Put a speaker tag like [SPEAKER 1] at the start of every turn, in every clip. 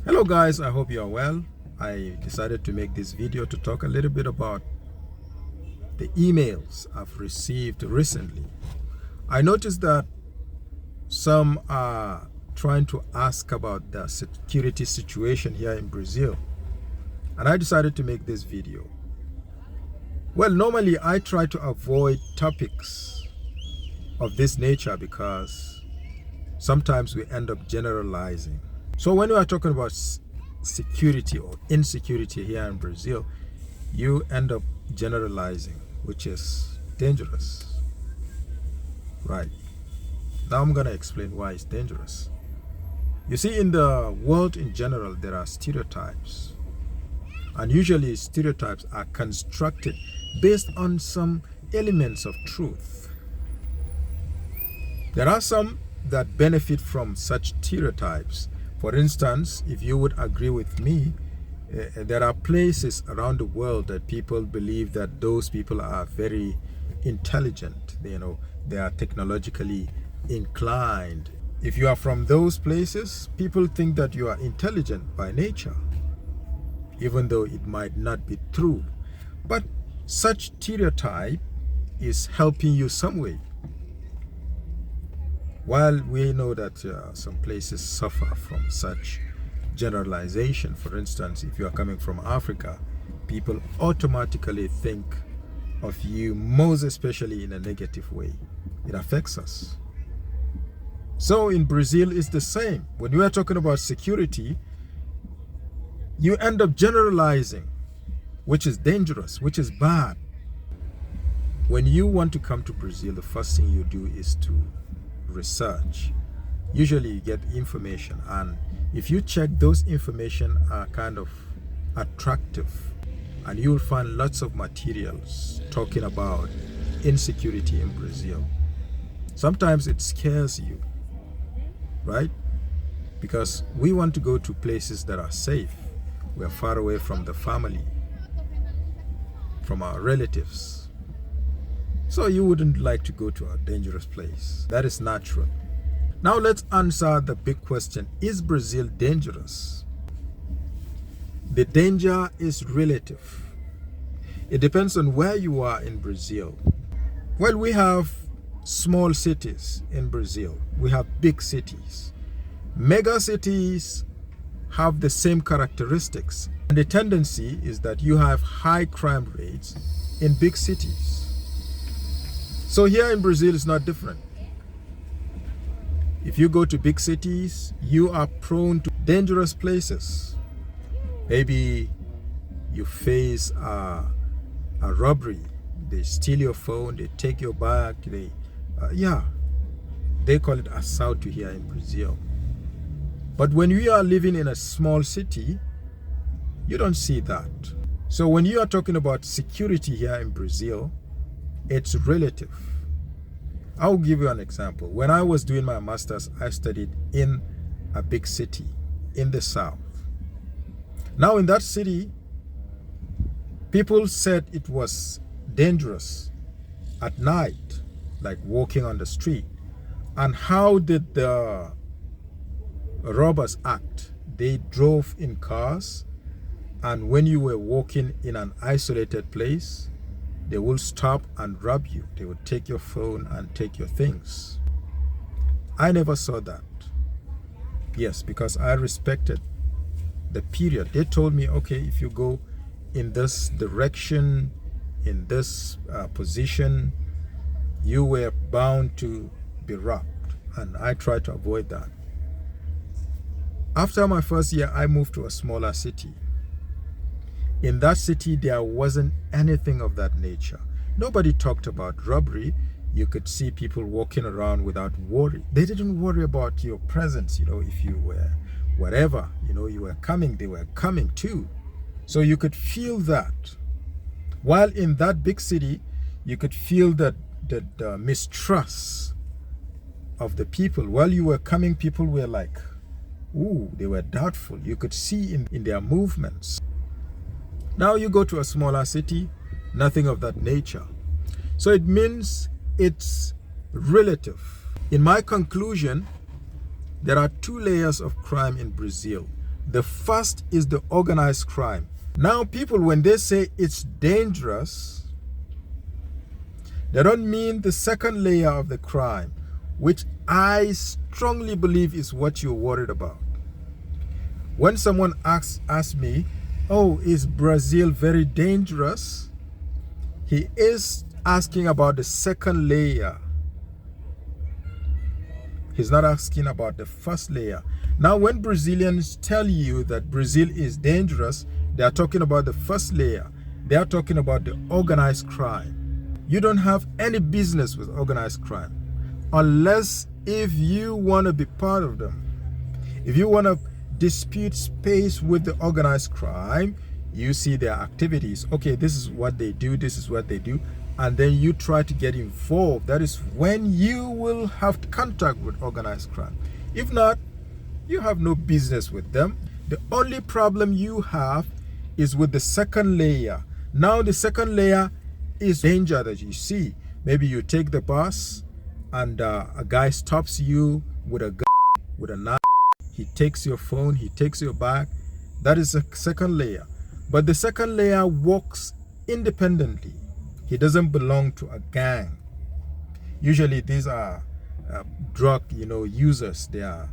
[SPEAKER 1] Hello guys, I hope you are well. I decided to make this video to talk a little bit about the emails I've received recently. I noticed that some are trying to ask about the security situation here in Brazil, and I decided to make this video. Well, normally I try to avoid topics of this nature because sometimes we end up generalizing. So when we are talking about security or insecurity here in Brazil, you end up generalizing, which is dangerous. Right. Now I'm going to explain why it's dangerous. You see, in the world in general, there are stereotypes. And usually stereotypes are constructed based on some elements of truth. There are some that benefit from such stereotypes. For instance, if you would agree with me, there are places around the world that people believe that those people are very intelligent. They are technologically inclined. If you are from those places, people think that you are intelligent by nature, even though it might not be true. But such stereotype is helping you some way. While we know that some places suffer from such generalization, for instance, if you are coming from Africa, people automatically think of you, most especially in a negative way. It affects us. So in Brazil, it's the same. When we are talking about security, you end up generalizing, which is dangerous, which is bad. When you want to come to Brazil, the first thing you do is to research. Usually you get information, and if you check, those information are kind of attractive, and you'll find lots of materials talking about insecurity in Brazil. Sometimes it scares you, right? Because we want to go to places that are safe. We're far away from the family, from our relatives. So you wouldn't like to go to a dangerous place. That is natural. Now let's answer the big question. Is Brazil dangerous? The danger is relative. It depends on where you are in Brazil. Well, we have small cities in Brazil. We have big cities. Mega cities have the same characteristics. And the tendency is that you have high crime rates in big cities. So here in Brazil, it's not different. If you go to big cities, you are prone to dangerous places. Maybe you face a robbery. They steal your phone, they take your bag, they call it assault here in Brazil. But when we are living in a small city, you don't see that. So when you are talking about security here in Brazil, it's relative. I'll give you an example. When I was doing my master's, I studied in a big city in the south. Now in that city, people said it was dangerous at night, like walking on the street. And how did the robbers act? They drove in cars, and when you were walking in an isolated place, they will stop and rob you. They will take your phone and take your things. I never saw that. Yes, because I respected the period. They told me, okay, if you go in this direction, in this position, you were bound to be robbed. And I tried to avoid that. After my first year, I moved to a smaller city. In that city, there wasn't anything of that nature. Nobody talked about robbery. You could see people walking around without worry. They didn't worry about your presence. If you were whatever, you were coming, they were coming too. So you could feel that. While in that big city, you could feel that mistrust of the people. While you were coming, people were like, ooh, they were doubtful. You could see in their movements. Now you go to a smaller city, nothing of that nature. So it means it's relative. In my conclusion, there are two layers of crime in Brazil. The first is the organized crime. Now, people, when they say it's dangerous, they don't mean the second layer of the crime, which I strongly believe is what you're worried about. When someone asks me, oh, is Brazil very dangerous? He is asking about the second layer. He's not asking about the first layer. Now, when Brazilians tell you that Brazil is dangerous, they are talking about the first layer. They are talking about the organized crime. You don't have any business with organized crime unless if you want to be part of them. If you want to dispute space with the organized crime, you see their activities. Okay, this is what they do, this is what they do, and then you try to get involved. That is when you will have contact with organized crime. If not, you have no business with them. The only problem you have is with the second layer. Now, the second layer is danger that you see. Maybe you take the bus and a guy stops you with a gun, with a knife. He takes your phone, he takes your bag. That is a second layer. But the second layer works independently. He doesn't belong to a gang. Usually these are drug users. They are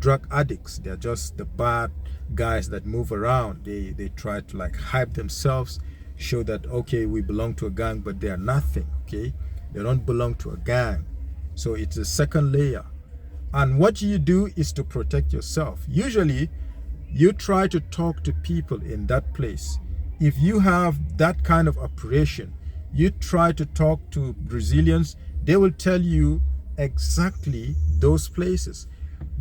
[SPEAKER 1] drug addicts. They are just the bad guys that move around. They try to like hype themselves, show that, okay, we belong to a gang, but they are nothing. Okay, they don't belong to a gang. So it's a second layer. And what you do is to protect yourself. Usually you try to talk to people in that place. If you have that kind of operation, you try to talk to Brazilians, they will tell you exactly those places.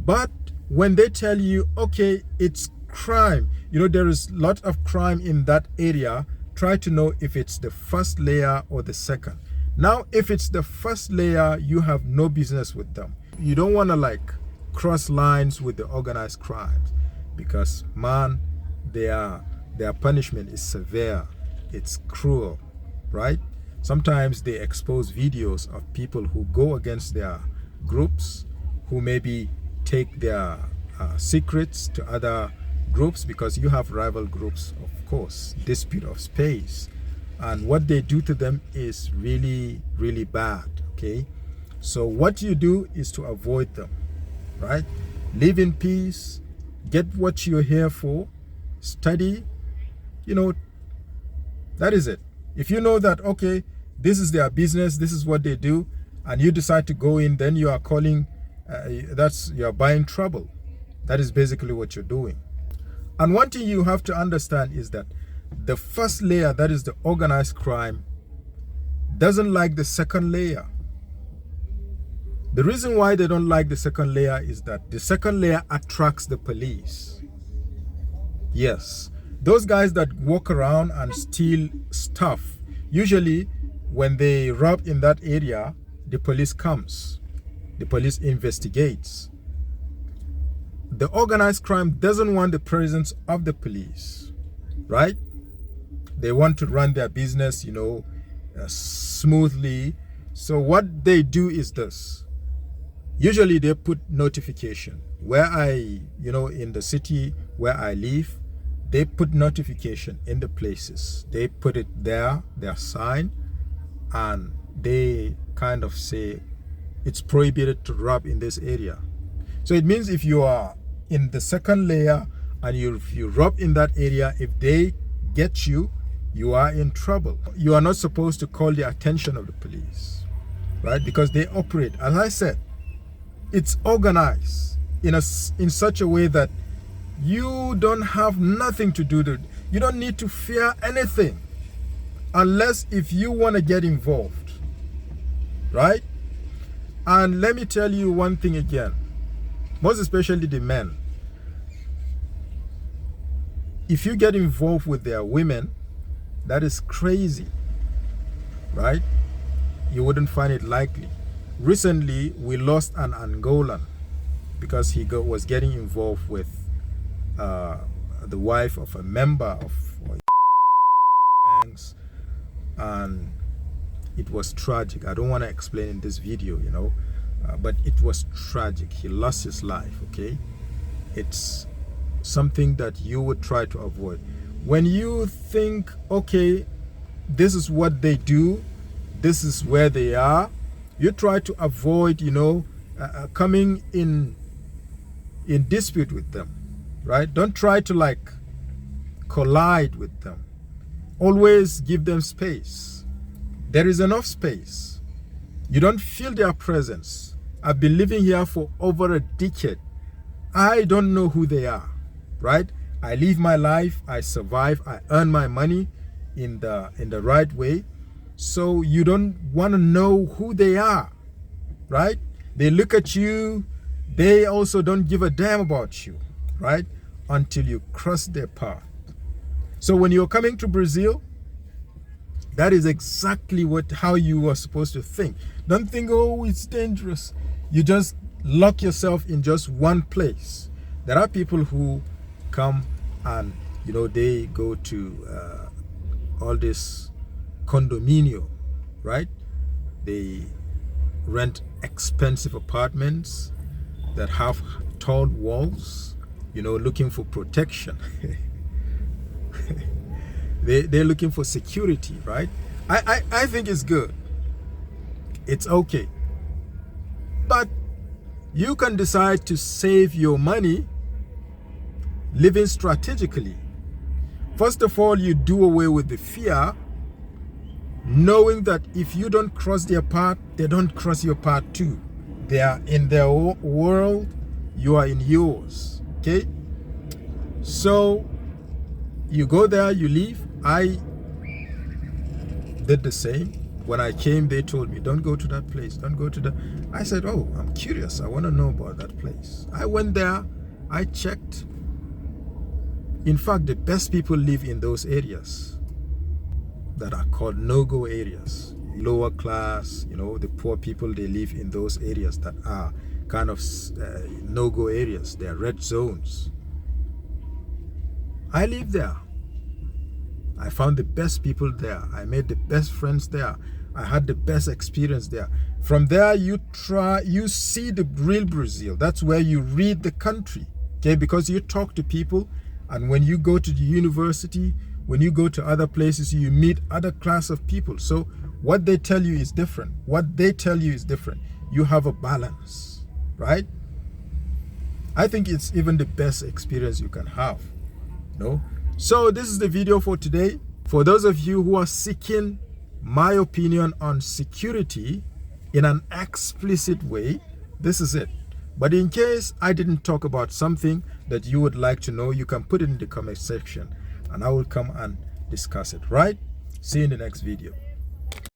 [SPEAKER 1] But when they tell you, okay, it's crime, there is a lot of crime in that area, try to know if it's the first layer or the second. Now, if it's the first layer, you have no business with them. You don't want to like cross lines with the organized crimes because, man, their punishment is severe. It's cruel, right? Sometimes they expose videos of people who go against their groups, who maybe take their secrets to other groups, because you have rival groups, of course, dispute of space. And what they do to them is really, really bad, okay? So what you do is to avoid them, right? Live in peace, get what you're here for, study, that is it. If you know that, okay, this is their business, this is what they do, and you decide to go in, then you are calling, you're buying trouble. That is basically what you're doing. And one thing you have to understand is that the first layer, that is the organized crime, doesn't like the second layer. The reason why they don't like the second layer is that the second layer attracts the police. Yes, those guys that walk around and steal stuff, usually when they rob in that area, the police comes. The police investigates. The organized crime doesn't want the presence of the police, right? They want to run their business, smoothly. So what they do is this. Usually they put notification. Where in the city where I live, they put notification in the places. They put it there, their sign, and they kind of say it's prohibited to rob in this area. So it means if you are in the second layer and if you rob in that area, if they get you, you are in trouble. You are not supposed to call the attention of the police, right? Because they operate, as I said, it's organized in such a way that you don't have nothing to do with it. You don't need to fear anything unless if you want to get involved, right? And let me tell you one thing again, most especially the men. If you get involved with their women, that is crazy, right? You wouldn't find it likely. Recently, we lost an Angolan because he was getting involved with the wife of a member of gangs, and it was tragic. I don't want to explain in this video, but it was tragic. He lost his life, okay? It's something that you would try to avoid. When you think, okay, this is what they do, this is where they are, you try to avoid, coming in dispute with them, right? Don't try to like collide with them. Always give them space. There is enough space. You don't feel their presence. I've been living here for over a decade. I don't know who they are, right? I live my life, I survive, I earn my money in the right way. So you don't want to know who they are, right? They look at you, they also don't give a damn about you, right? Until you cross their path. So when you're coming to Brazil, that is exactly how you are supposed to think. Don't think, oh, it's dangerous. You just lock yourself in just one place. There are people who come and, they go to all this condominium, right? They rent expensive apartments that have tall walls, looking for protection. They're looking for security, right? I think it's good. It's okay. But you can decide to save your money living strategically. First of all, you do away with the fear, knowing that if you don't cross their path, they don't cross your path too. They are in their world, you are in yours, okay? So you go there, you leave. I did the same. When I came, they told me, don't go to that place, don't go to that. I said, oh, I'm curious, I want to know about that place. I went there, I checked. In fact, the best people live in those areas that are called no-go areas. Lower class, the poor people, they live in those areas that are kind of no-go areas. They are red zones. I live there. I found the best people there. I made the best friends there. I had the best experience there. From there, you see the real Brazil. That's where you read the country, okay? Because you talk to people, and when you go to the university, when you go to other places, you meet other class of people. So what they tell you is different. What they tell you is different. You have a balance, right? I think it's even the best experience you can have, So this is the video for today. For those of you who are seeking my opinion on security in an explicit way, this is it. But in case I didn't talk about something that you would like to know, you can put it in the comment section and I will come and discuss it, right? See you in the next video.